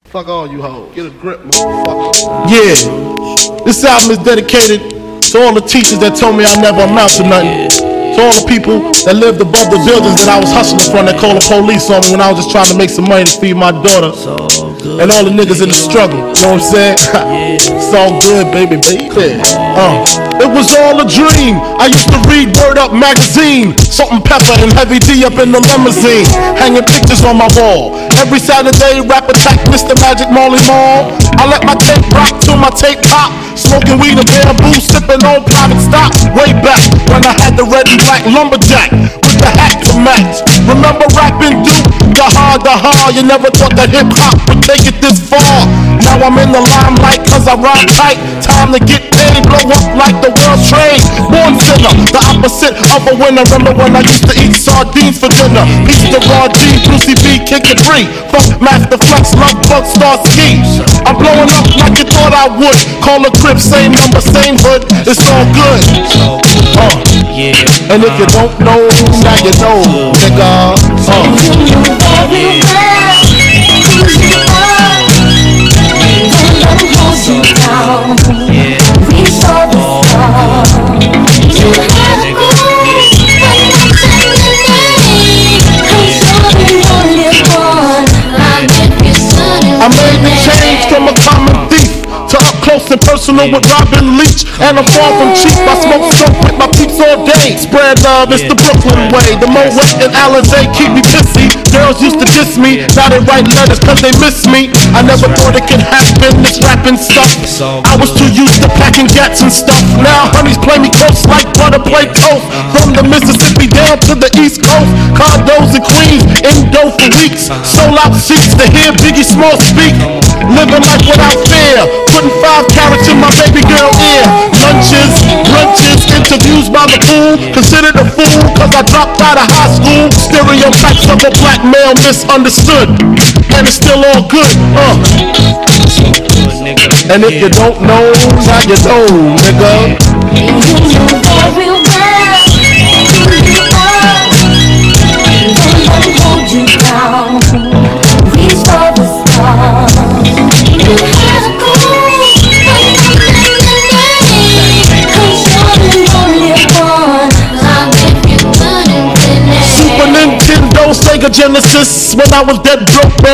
Fuck all you hoes. Get a grip, motherfucker. Yeah. This album is dedicated to all the teachers that told me I never amount to nothing. To all the people that lived above the buildings that I was hustling from that called the police on me when I was just trying to make some money to feed my daughter. And all the niggas in the struggle. You know what I'm saying? It's all good, baby. It was all a dream. I used to read Word Up magazine, Salt and Pepper and Heavy D up in the limousine, hanging pictures on my wall. Every Saturday, rap attack, Mr. Magic Molly Mall. I let my tape rock till my tape pop, smoking weed and bamboo, sipping on private stock. Way back when I had the red and black lumberjack with the hat to match. Remember rapping Duke, the hard, you never thought that hip hop would take it this far. Now I'm in the limelight cause I rhyme tight. Time to get paid, blow up like the world's trade. Born sinner, the opposite of a winner. Remember when I used to eat sardines for dinner? Peace to Raw G, Brucey B, Kick It Free. Fuck Master Flex, Love Bug, Star Ski. I'm blowing up like you thought I would. Call a crib, same number, same hood. It's all good. And if you don't know, now you know, nigga. I made the change from a common thief to up close and personal with Robin Leach. And I'm far from cheap, I smoke dope with my peeps all day. Spread love, it's the Brooklyn way. The Moet and Alizé keep me pissy. Girls used to diss me, now they write letters cause they miss me. I never thought it could happen, this rapping stuff. I was too used to packing gats and stuff. Now honeys play me close like butter play toast. From the Mississippi down to the East Coast, condos and Queens, indo for weeks. Sold out seats to hear Biggie Small speak. Living life without fear, putting 5 carats in my baby girl ear. Lunches, brunches, interviews by the fool. Considered a fool cause I dropped out of high school. Stereotypes of a black male misunderstood, and it's still all good, And if you don't know, now you know, nigga. Super Nintendo, Sega Genesis, when I was dead broke, man.